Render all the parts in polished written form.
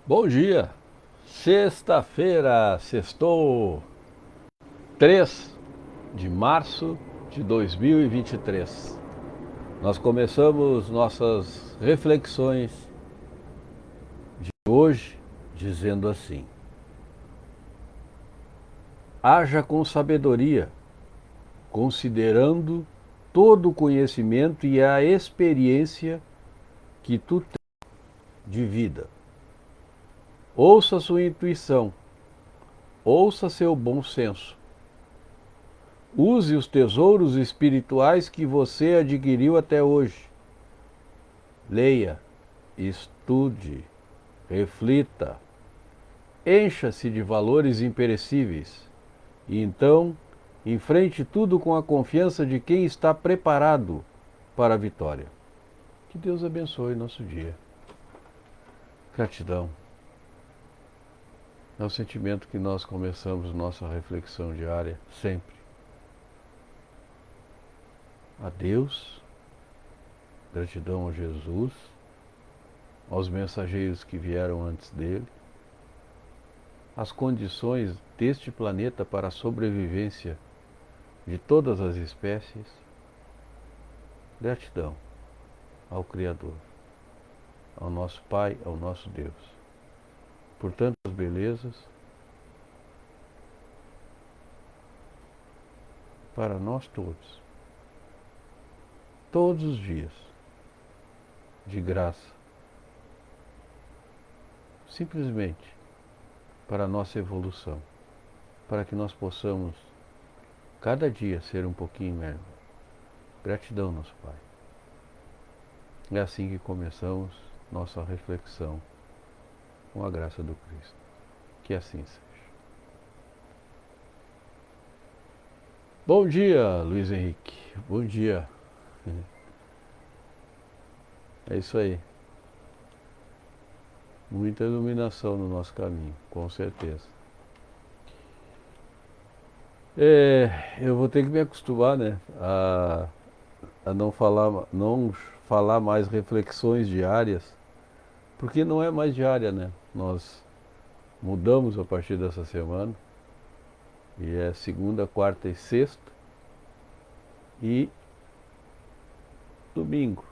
Bom dia, sexta-feira, sextou 3 de março de 2023. Nós começamos nossas reflexões de hoje dizendo assim: haja com sabedoria, considerando todo o conhecimento e a experiência que tu tens de vida. Ouça sua intuição, ouça seu bom senso. Use os tesouros espirituais que você adquiriu até hoje. Leia, estude, reflita, encha-se de valores imperecíveis e então enfrente tudo com a confiança de quem está preparado para a vitória. Que Deus abençoe nosso dia. Gratidão. É o sentimento que nós começamos nossa reflexão diária sempre. A Deus, gratidão a Jesus, aos mensageiros que vieram antes dele, as condições deste planeta para a sobrevivência de todas as espécies. Gratidão ao Criador, ao nosso Pai, ao nosso Deus, por tantas belezas, para nós todos os dias, de graça, simplesmente para a nossa evolução, para que nós possamos cada dia ser um pouquinho melhor. Gratidão, nosso Pai. É assim que começamos nossa reflexão com a graça do Cristo. Que assim seja. Bom dia, Luiz Henrique. Bom dia. É isso aí. Muita iluminação no nosso caminho, com certeza. Eu vou ter que me acostumar, né, a não falar mais reflexões diárias, porque não é mais diária, né? Nós mudamos a partir dessa semana, e é segunda, quarta e sexta, e domingo,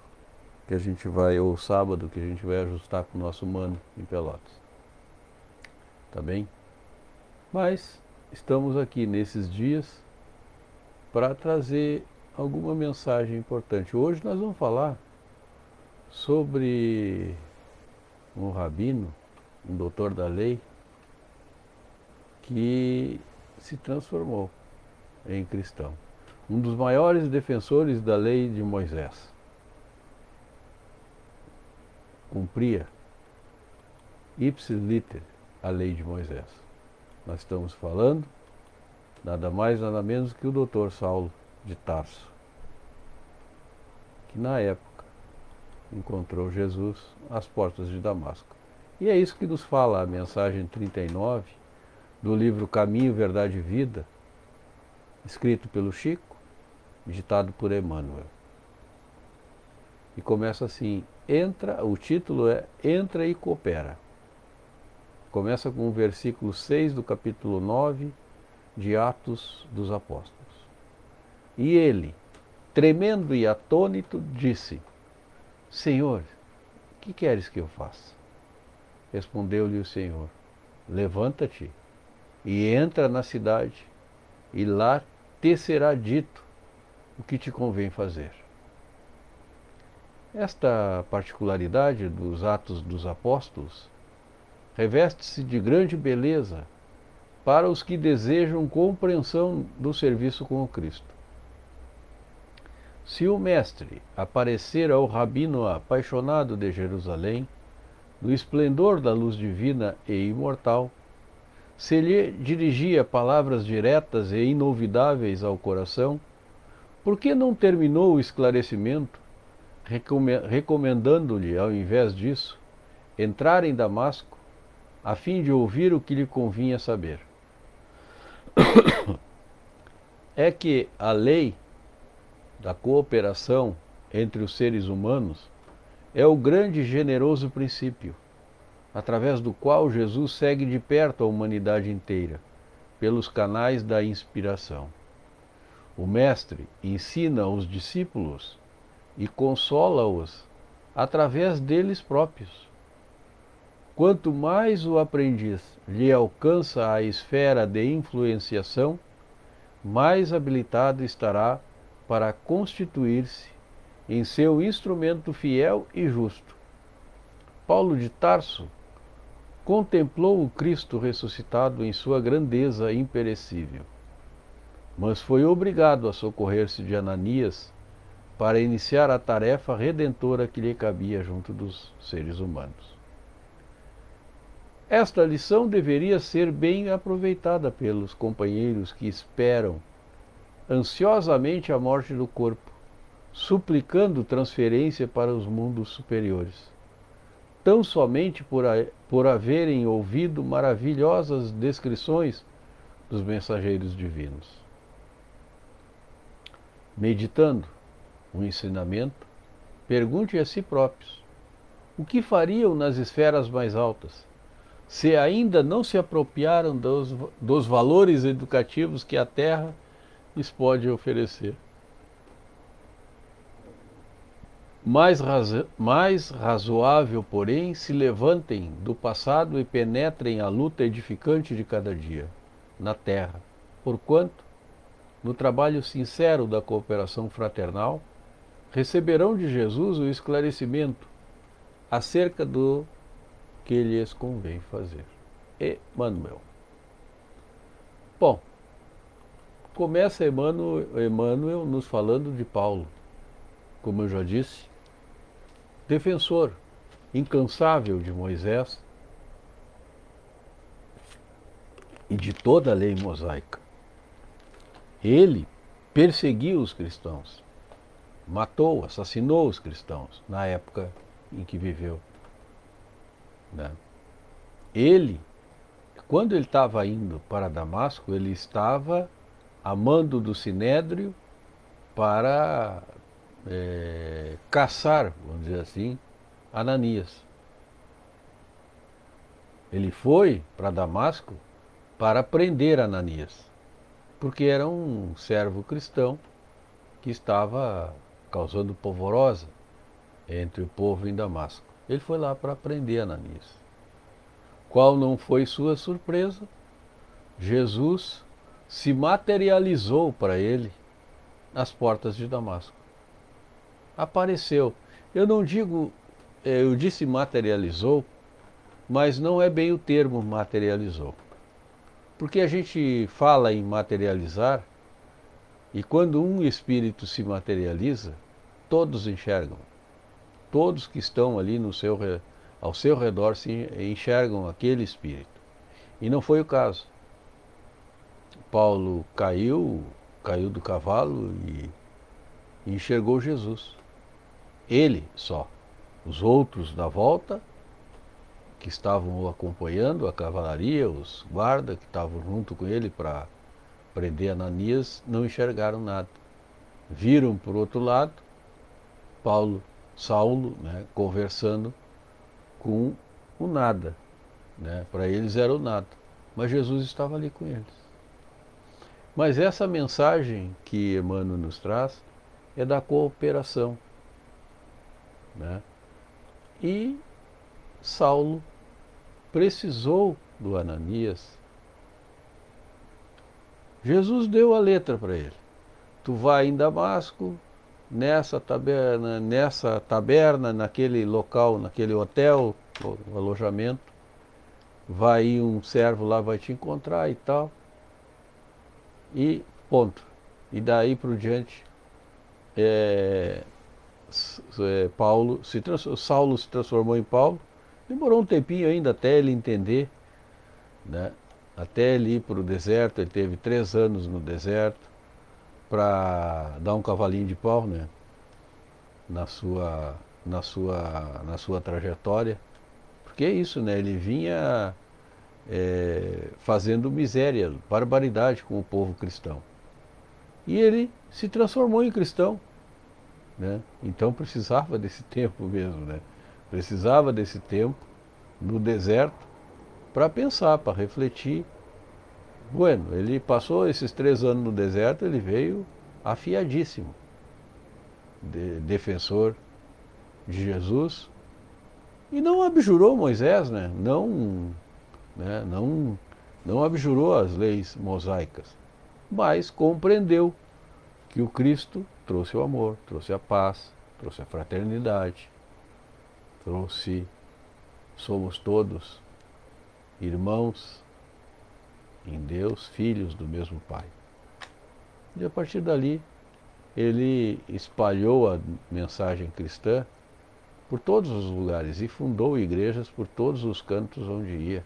que a gente vai, ou sábado, que a gente vai ajustar com o nosso mano em Pelotas. Tá bem? Mas estamos aqui nesses dias para trazer alguma mensagem importante. Hoje nós vamos falar sobre um rabino, um doutor da lei, que se transformou em cristão. Um dos maiores defensores da lei de Moisés. Cumpria ipsis liter a lei de Moisés. Nós estamos falando nada mais, nada menos que o doutor Saulo de Tarso, que na época encontrou Jesus às portas de Damasco. E é isso que nos fala a mensagem 39 do livro Caminho, Verdade e Vida, escrito pelo Chico, ditado por Emmanuel. E começa assim, o título é Entra e Coopera. Começa com o versículo 6 do capítulo 9 de Atos dos Apóstolos. E ele, tremendo e atônito, disse: Senhor, que queres que eu faça? Respondeu-lhe o Senhor: levanta-te e entra na cidade, e lá te será dito o que te convém fazer. Esta particularidade dos Atos dos Apóstolos reveste-se de grande beleza para os que desejam compreensão do serviço com o Cristo. Se o Mestre aparecer ao rabino apaixonado de Jerusalém, no esplendor da luz divina e imortal, se lhe dirigia palavras diretas e inolvidáveis ao coração, por que não terminou o esclarecimento, recomendando-lhe, ao invés disso, entrar em Damasco, a fim de ouvir o que lhe convinha saber? É que a lei da cooperação entre os seres humanos é o grande e generoso princípio, através do qual Jesus segue de perto a humanidade inteira, pelos canais da inspiração. O Mestre ensina os discípulos e consola-os através deles próprios. Quanto mais o aprendiz lhe alcança a esfera de influenciação, mais habilitado estará para constituir-se em seu instrumento fiel e justo. Paulo de Tarso contemplou o Cristo ressuscitado em sua grandeza imperecível, mas foi obrigado a socorrer-se de Ananias para iniciar a tarefa redentora que lhe cabia junto dos seres humanos. Esta lição deveria ser bem aproveitada pelos companheiros que esperam ansiosamente a morte do corpo, suplicando transferência para os mundos superiores, tão somente por haverem ouvido maravilhosas descrições dos mensageiros divinos. Meditando o ensinamento, pergunte a si próprios: o que fariam nas esferas mais altas, se ainda não se apropriaram dos valores educativos que a Terra lhes pode oferecer? Mais razoável, porém, se levantem do passado e penetrem a luta edificante de cada dia, na Terra, porquanto, no trabalho sincero da cooperação fraternal, receberão de Jesus o esclarecimento acerca do que lhes convém fazer. Emmanuel. Bom, começa Emmanuel nos falando de Paulo, como eu já disse, defensor incansável de Moisés e de toda a lei mosaica. Ele perseguiu os cristãos, matou, assassinou os cristãos na época em que viveu. Ele, quando ele estava indo para Damasco, ele estava a mando do Sinédrio para caçar, vamos dizer assim, Ananias. Ele foi para Damasco para prender Ananias, porque era um servo cristão que estava causando polvorosa entre o povo em Damasco. Ele foi lá para prender Ananias. Qual não foi sua surpresa? Jesus se materializou para ele nas portas de Damasco. Apareceu. Eu não digo, eu disse materializou, mas não é bem o termo materializou. Porque a gente fala em materializar, e quando um espírito se materializa, todos enxergam. Todos que estão ali ao seu redor se enxergam aquele espírito. E não foi o caso. Paulo caiu do cavalo e enxergou Jesus. Ele só. Os outros da volta, que estavam o acompanhando, a cavalaria, os guardas que estavam junto com ele para prender Ananias, não enxergaram nada. Viram por outro lado Saulo, conversando com o nada. Para eles era o nada. Mas Jesus estava ali com eles. Mas essa mensagem que Emmanuel nos traz é da cooperação. E Saulo precisou do Ananias. Jesus deu a letra para ele. Tu vai em Damasco, nessa taberna, naquele local, naquele hotel, o alojamento, vai ir um servo lá, vai te encontrar e tal. E ponto. E daí por diante, Saulo se transformou em Paulo. Demorou um tempinho ainda até ele entender, até ele ir para o deserto. Ele teve 3 anos no deserto para dar um cavalinho de pau, na sua trajetória. Porque é isso, ele vinha fazendo miséria, barbaridade com o povo cristão. E ele se transformou em cristão. Então precisava desse tempo mesmo, precisava desse tempo, no deserto para pensar, para refletir. Bueno, ele passou esses 3 anos no deserto, ele veio afiadíssimo, defensor de Jesus, e não abjurou Moisés, não abjurou as leis mosaicas, mas compreendeu que o Cristo trouxe o amor, trouxe a paz, trouxe a fraternidade, somos todos irmãos em Deus, filhos do mesmo Pai. E a partir dali, ele espalhou a mensagem cristã por todos os lugares e fundou igrejas por todos os cantos onde ia.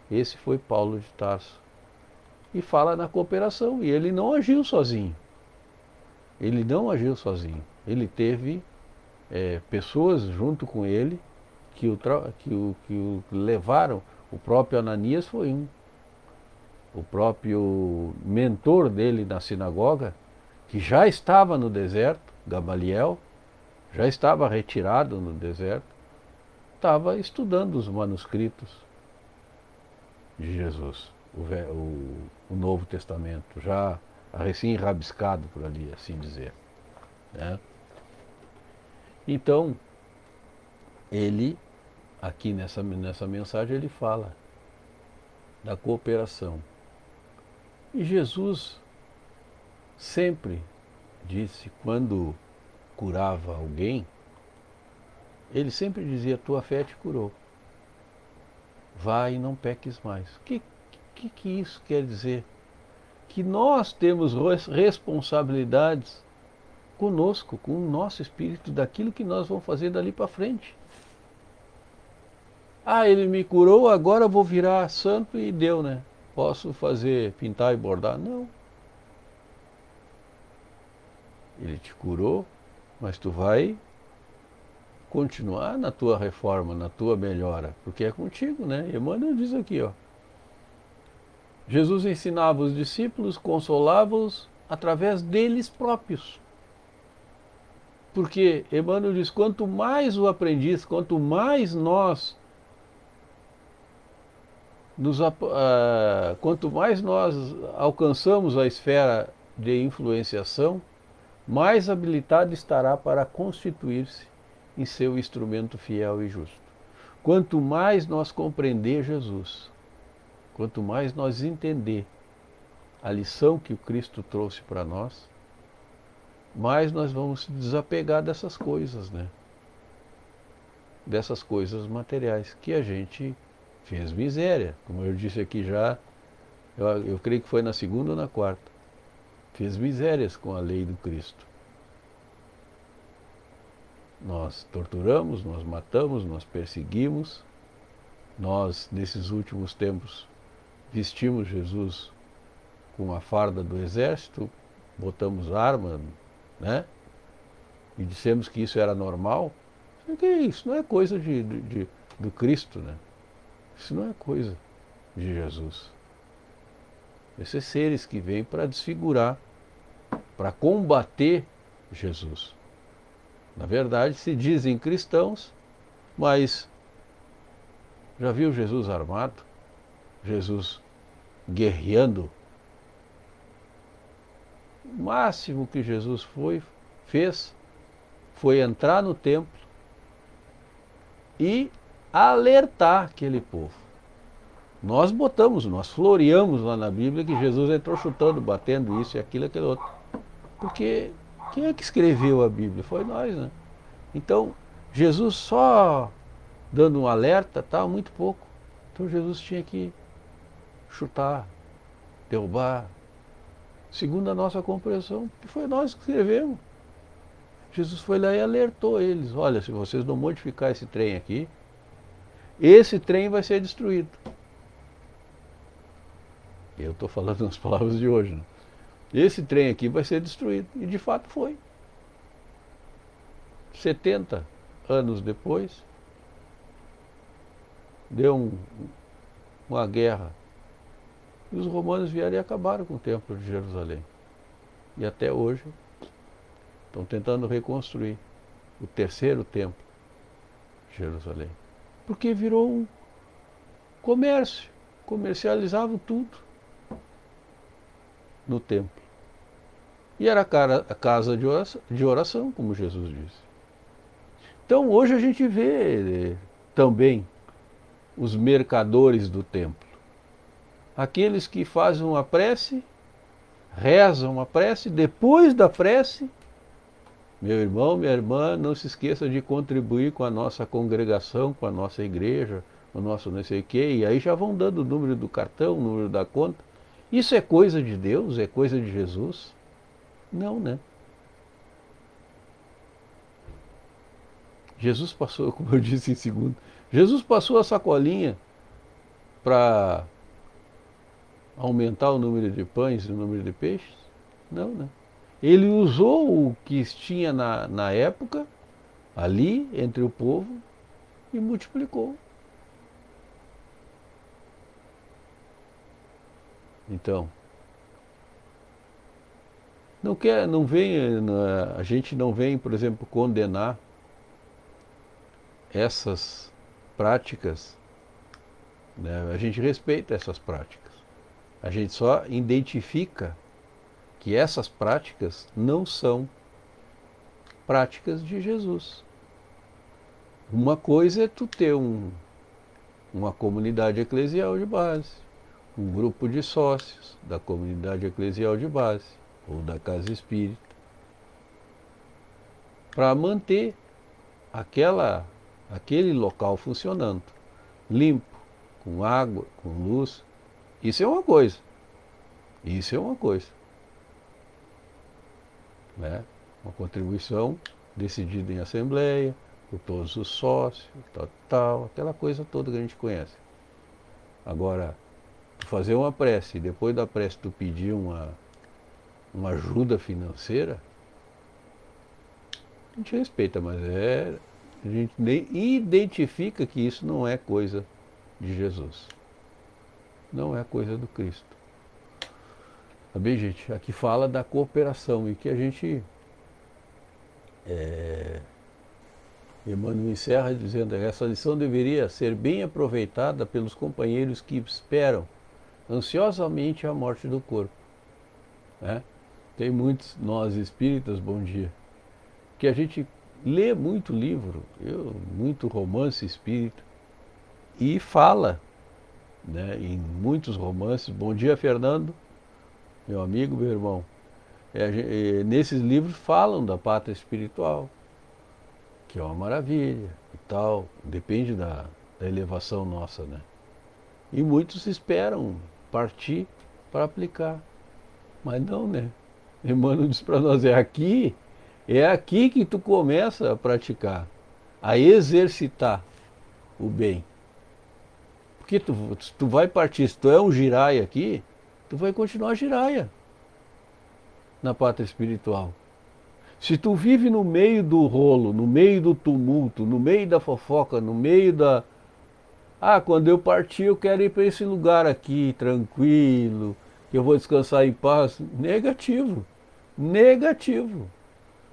Esse foi Paulo de Tarso. E fala na cooperação, e ele não agiu sozinho. Ele não agiu sozinho. Ele teve pessoas junto com ele que o levaram. O próprio Ananias foi um. O próprio mentor dele na sinagoga, que já estava no deserto, Gamaliel, já estava retirado no deserto, estava estudando os manuscritos de Jesus, o Novo Testamento, já recém rabiscado por ali, assim dizer, né? Então, ele, aqui nessa mensagem, ele fala da cooperação. E Jesus sempre disse, quando curava alguém, ele sempre dizia: tua fé te curou. Vai e não peques mais. O que isso quer dizer? Que nós temos responsabilidades conosco, com o nosso espírito, daquilo que nós vamos fazer dali para frente. Ah, ele me curou, agora eu vou virar santo e deu, né? Posso pintar e bordar? Não. Ele te curou, mas tu vai continuar na tua reforma, na tua melhora, porque é contigo, né? Emmanuel diz aqui, ó. Jesus ensinava os discípulos, consolava-os através deles próprios. Porque Emmanuel diz, quanto mais o aprendiz, quanto mais quanto mais nós alcançamos a esfera de influenciação, mais habilitado estará para constituir-se em seu instrumento fiel e justo. Quanto mais nós compreender Jesus, quanto mais nós entender a lição que o Cristo trouxe para nós, mais nós vamos se desapegar dessas coisas, né? Dessas coisas materiais que a gente fez miséria, como eu disse aqui já, eu creio que foi na segunda ou na quarta. Fez misérias com a lei do Cristo. Nós torturamos, nós matamos, nós perseguimos, nós, nesses últimos tempos, vestimos Jesus com a farda do exército, botamos arma, né? E dissemos que isso era normal. Isso não é coisa do Cristo, né? Isso não é coisa de Jesus. Esses seres que vêm para desfigurar, para combater Jesus. Na verdade, se dizem cristãos, mas já viu Jesus armado? Jesus guerreando? O máximo que Jesus fez foi entrar no templo e alertar aquele povo. Nós floreamos lá na Bíblia que Jesus entrou chutando, batendo isso e aquilo, aquele outro. Porque quem é que escreveu a Bíblia? Foi nós, né? Então, Jesus só dando um alerta, muito pouco. Então Jesus tinha que chutar, derrubar, segundo a nossa compreensão, que foi nós que escrevemos. Jesus foi lá e alertou eles: olha, se vocês não modificar esse trem aqui, esse trem vai ser destruído. Eu estou falando nas palavras de hoje, né? Esse trem aqui vai ser destruído. E de fato foi. 70 anos depois, deu uma guerra. E os romanos vieram e acabaram com o templo de Jerusalém. E até hoje estão tentando reconstruir o terceiro templo de Jerusalém. Porque virou um comércio, comercializavam tudo no templo. E era a casa de oração, como Jesus disse. Então hoje a gente vê também os mercadores do templo. Aqueles que fazem uma prece, rezam uma prece, depois da prece, meu irmão, minha irmã, não se esqueça de contribuir com a nossa congregação, com a nossa igreja, o nosso não sei o quê, e aí já vão dando o número do cartão, o número da conta. Isso é coisa de Deus? É coisa de Jesus? Não, né? Jesus passou, como eu disse em segundo, Jesus passou a sacolinha para aumentar o número de pães e o número de peixes? Não, né? Ele usou o que tinha na época, ali, entre o povo, e multiplicou. Então, não vem, a gente não vem, por exemplo, condenar essas práticas, né? A gente respeita essas práticas. A gente só identifica que essas práticas não são práticas de Jesus. Uma coisa é tu ter uma comunidade eclesial de base, um grupo de sócios da comunidade eclesial de base, ou da casa espírita, para manter aquele local funcionando, limpo, com água, com luz. Isso é uma coisa. Isso é uma coisa. Né? Uma contribuição decidida em assembleia, por todos os sócios, tal, aquela coisa toda que a gente conhece. Agora, tu fazer uma prece e depois da prece tu pedir uma ajuda financeira, a gente respeita, mas a gente nem identifica que isso não é coisa de Jesus. Não é coisa do Cristo. Tá bem, gente? Aqui fala da cooperação e que a gente... Emmanuel encerra dizendo que essa lição deveria ser bem aproveitada pelos companheiros que esperam ansiosamente a morte do corpo. Né? Tem muitos, nós espíritas, bom dia, que a gente lê muito livro, muito romance espírita, e fala, né, em muitos romances, bom dia Fernando, meu amigo, meu irmão, nesses livros falam da pátria espiritual, que é uma maravilha e tal, depende da elevação nossa, né? E muitos esperam partir para aplicar, mas não, né? Emmanuel diz para nós, é aqui que tu começa a praticar, a exercitar o bem. Porque tu vai partir, se tu é um giraia aqui, tu vai continuar giraia na pátria espiritual. Se tu vive no meio do rolo, no meio do tumulto, no meio da fofoca, no meio da... Ah, quando eu partir eu quero ir para esse lugar aqui, tranquilo, que eu vou descansar em paz. Negativo. Negativo.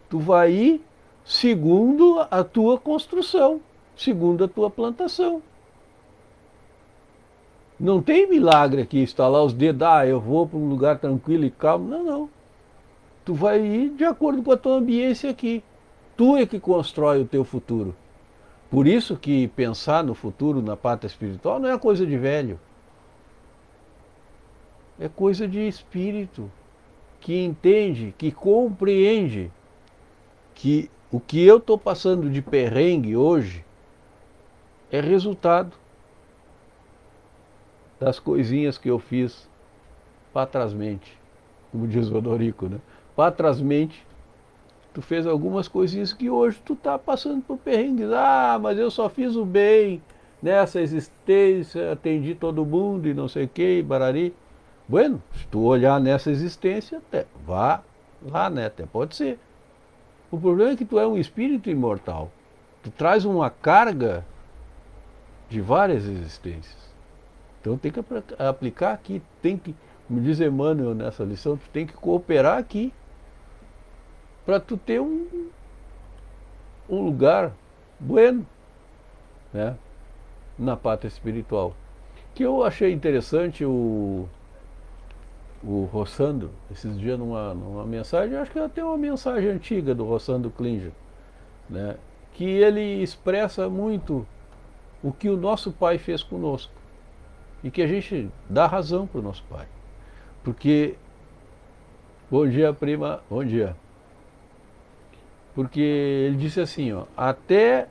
Tu vai ir segundo a tua construção, segundo a tua plantação. Não tem milagre aqui, estalar os dedos, eu vou para um lugar tranquilo e calmo. Não, não. Tu vai ir de acordo com a tua ambiência aqui. Tu é que constrói o teu futuro. Por isso que pensar no futuro, na pátria espiritual, não é coisa de velho. É coisa de espírito, que entende, que compreende que o que eu estou passando de perrengue hoje é resultado das coisinhas que eu fiz patrasmente, como diz o Odorico, né? Patrasmente, tu fez algumas coisinhas que hoje tu está passando por perrengues. Mas eu só fiz o bem nessa existência, atendi todo mundo e não sei o que, barari. Bueno, se tu olhar nessa existência, até vá lá, né? Até pode ser. O problema é que tu é um espírito imortal. Tu traz uma carga de várias existências. Então tem que aplicar aqui, tem que, como diz Emmanuel nessa lição, tu tem que cooperar aqui para tu ter um lugar bueno, né? na pátria espiritual. Que eu achei interessante o Rossandro, esses dias numa mensagem, acho que até uma mensagem antiga do Rossandro Klinger, né, que ele expressa muito o que o nosso pai fez conosco e que a gente dá razão para o nosso pai. Porque, bom dia prima, bom dia. Porque ele disse assim, ó, até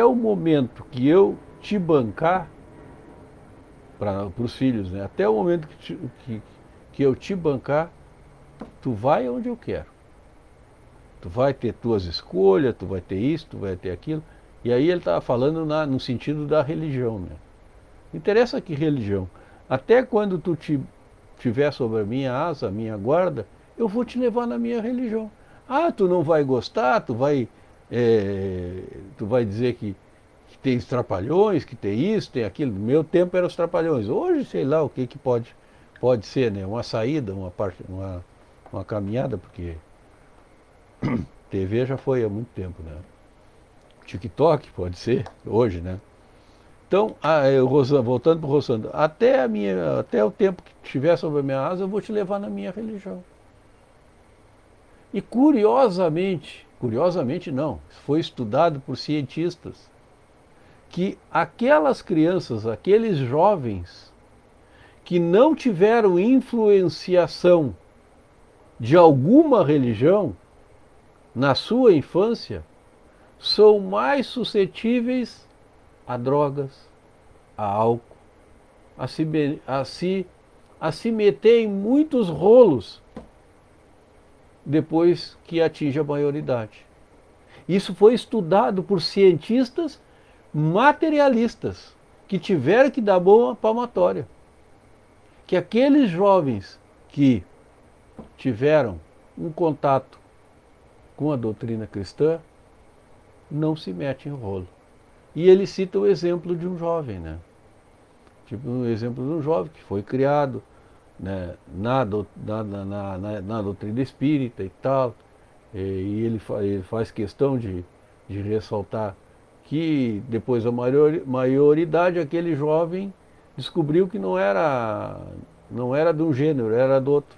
o momento que eu te bancar, para os filhos, né, até o momento que eu te bancar, tu vai onde eu quero. Tu vai ter tuas escolhas, tu vai ter isso, tu vai ter aquilo. E aí ele estava falando no sentido da religião, né? Não interessa que religião. Até quando tu tiver sobre a minha asa, a minha guarda, eu vou te levar na minha religião. Ah, tu não vai gostar, tu vai dizer que tem os trapalhões, que tem isso, tem aquilo. No meu tempo eram os trapalhões. Hoje, sei lá o que pode ser, né? Uma saída, uma caminhada, porque TV já foi há muito tempo, né? TikTok pode ser, hoje, né? Então, voltando para o Rossandro, até o tempo que estiver sobre a minha asa, eu vou te levar na minha religião. E curiosamente não, foi estudado por cientistas, que aquelas crianças, aqueles jovens que não tiveram influenciação de alguma religião na sua infância, são mais suscetíveis a drogas, a álcool, a se meter em muitos rolos depois que atinge a maioridade. Isso foi estudado por cientistas materialistas que tiveram que dar boa palmatória. Que aqueles jovens que tiveram um contato com a doutrina cristã não se metem em rolo. E ele cita o exemplo de um jovem, né? Tipo, um exemplo de um jovem que foi criado, né, na doutrina espírita e tal, e ele faz questão de ressaltar que depois da maioridade aquele jovem descobriu que não era de um gênero, era do outro.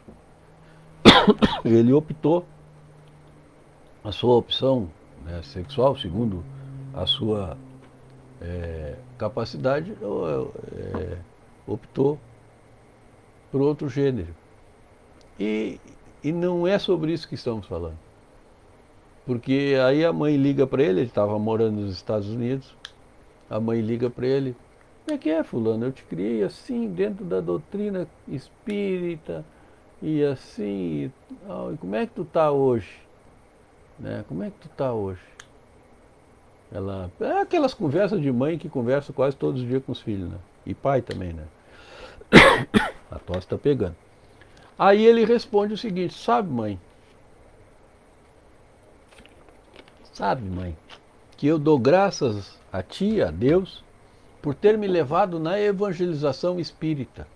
Ele optou, a sua opção, né, sexual, segundo a sua capacidade, optou por outro gênero. E não é sobre isso que estamos falando. Porque aí a mãe liga para ele estava morando nos Estados Unidos, a mãe liga para ele, como é que é, fulano? Eu te criei assim, dentro da doutrina espírita, e assim, e como é que tu tá hoje? Né? Como é que tu tá hoje? É aquelas conversas de mãe que conversa quase todos os dias com os filhos, né? E pai também, né? A tosse está pegando. Aí ele responde o seguinte, sabe mãe, que eu dou graças a ti, a Deus, por ter me levado na evangelização espírita.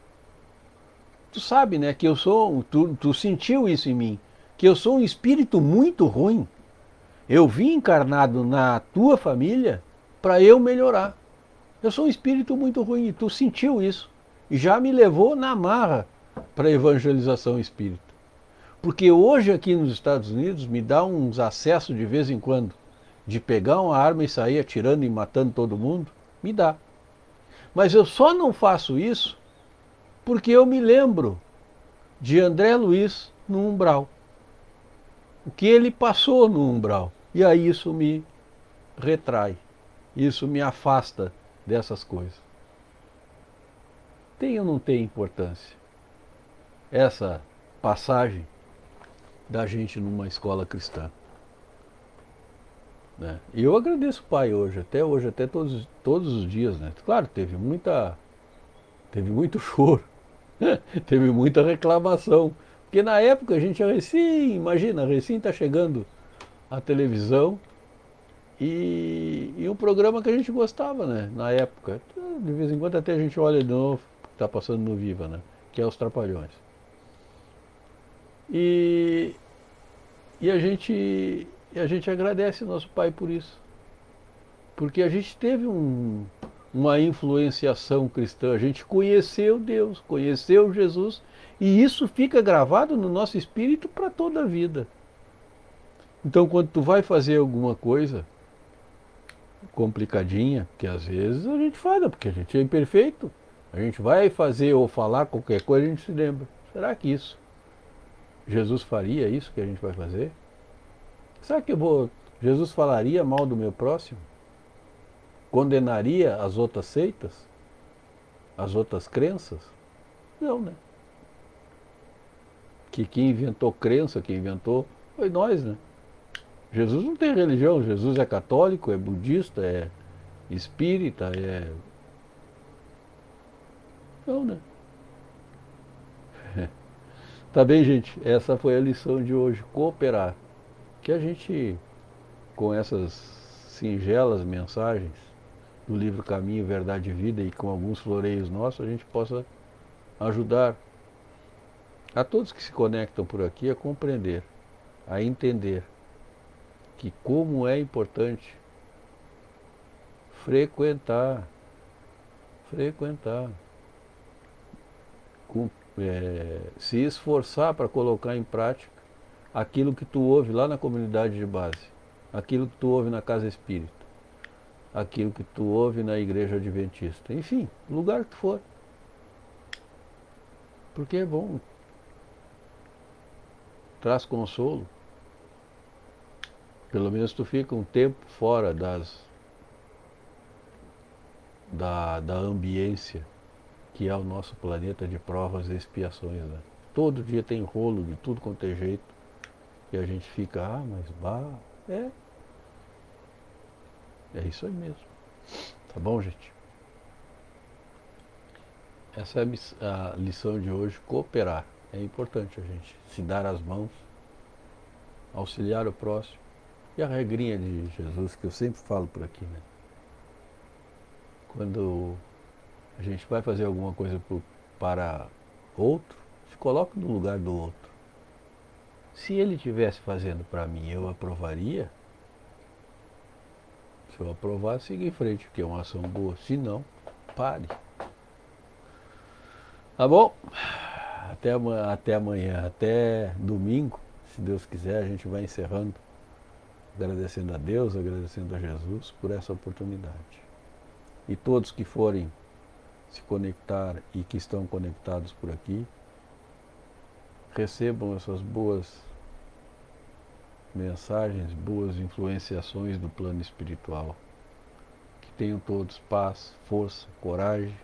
Tu sabe, né, que eu sou, tu sentiu isso em mim, que eu sou um espírito muito ruim. Eu vim encarnado na tua família para eu melhorar. Eu sou um espírito muito ruim e tu sentiu isso. E já me levou na marra para a evangelização espírita. Porque hoje aqui nos Estados Unidos me dá uns acessos de vez em quando de pegar uma arma e sair atirando e matando todo mundo, me dá. Mas eu só não faço isso porque eu me lembro de André Luiz no umbral. O que ele passou no umbral. E aí isso me retrai, isso me afasta dessas coisas. Tem ou não tem importância essa passagem da gente numa escola cristã? Né? E eu agradeço o pai hoje, até todos os dias, né? Claro, teve muito choro, teve muita reclamação, porque na época a gente recém está chegando a televisão e um programa que a gente gostava, né? Na época, de vez em quando até a gente olha de novo, que está passando no Viva, né? Que é Os Trapalhões. E a gente agradece ao nosso pai por isso. Porque a gente teve uma influenciação cristã. A gente conheceu Deus, conheceu Jesus, e isso fica gravado no nosso espírito para toda a vida. Então, quando tu vai fazer alguma coisa complicadinha, que às vezes a gente fala, porque a gente é imperfeito, a gente vai fazer ou falar qualquer coisa, a gente se lembra. Será que isso, Jesus faria isso que a gente vai fazer? Será que Jesus falaria mal do meu próximo? Condenaria as outras seitas? As outras crenças? Não, né? Que quem inventou crença, quem inventou, foi nós, né? Jesus não tem religião, Jesus é católico, é budista, é espírita, é... Não, né? Tá bem, gente? Essa foi a lição de hoje, cooperar. Que a gente, com essas singelas mensagens do livro Caminho, Verdade e Vida e com alguns floreios nossos, a gente possa ajudar a todos que se conectam por aqui a compreender, a entender que como é importante frequentar, frequentar, se esforçar para colocar em prática aquilo que tu ouve lá na comunidade de base, aquilo que tu ouve na casa espírita, aquilo que tu ouve na igreja adventista, enfim, lugar que for. Porque é bom, traz consolo. Pelo menos tu fica um tempo fora da ambiência que é o nosso planeta de provas e expiações, né? Todo dia tem rolo de tudo quanto é jeito e a gente fica, mas é, é isso aí mesmo. Tá bom, gente? Essa é a lição de hoje, cooperar. É importante a gente se dar as mãos, auxiliar o próximo. E a regrinha de Jesus, que eu sempre falo por aqui, né? Quando a gente vai fazer alguma coisa para outro, se coloca no lugar do outro. Se ele estivesse fazendo para mim, eu aprovaria? Se eu aprovar, siga em frente, porque é uma ação boa. Se não, pare. Tá bom? Até amanhã, até domingo, se Deus quiser, a gente vai encerrando, agradecendo a Deus, agradecendo a Jesus por essa oportunidade. E todos que forem se conectar e que estão conectados por aqui, recebam essas boas mensagens, boas influenciações do plano espiritual. Que tenham todos paz, força, coragem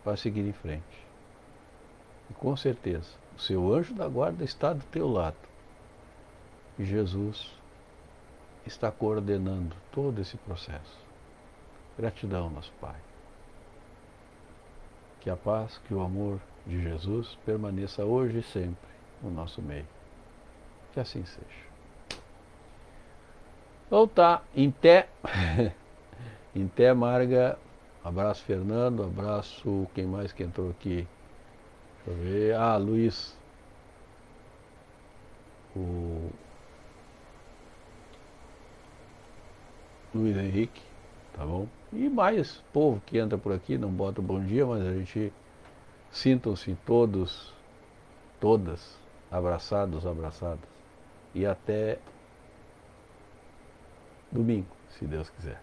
para seguir em frente. E com certeza, o seu anjo da guarda está do teu lado. E Jesus está coordenando todo esse processo. Gratidão, nosso Pai. Que a paz, que o amor de Jesus permaneça hoje e sempre no nosso meio. Que assim seja. Então tá, em té, em té, Marga, abraço Fernando, abraço, quem mais que entrou aqui? Deixa eu ver, Luiz, o Luiz Henrique, tá bom? E mais povo que entra por aqui, não bota bom dia, mas a gente sintam-se todos, todas, abraçados, abraçadas. E até domingo, se Deus quiser.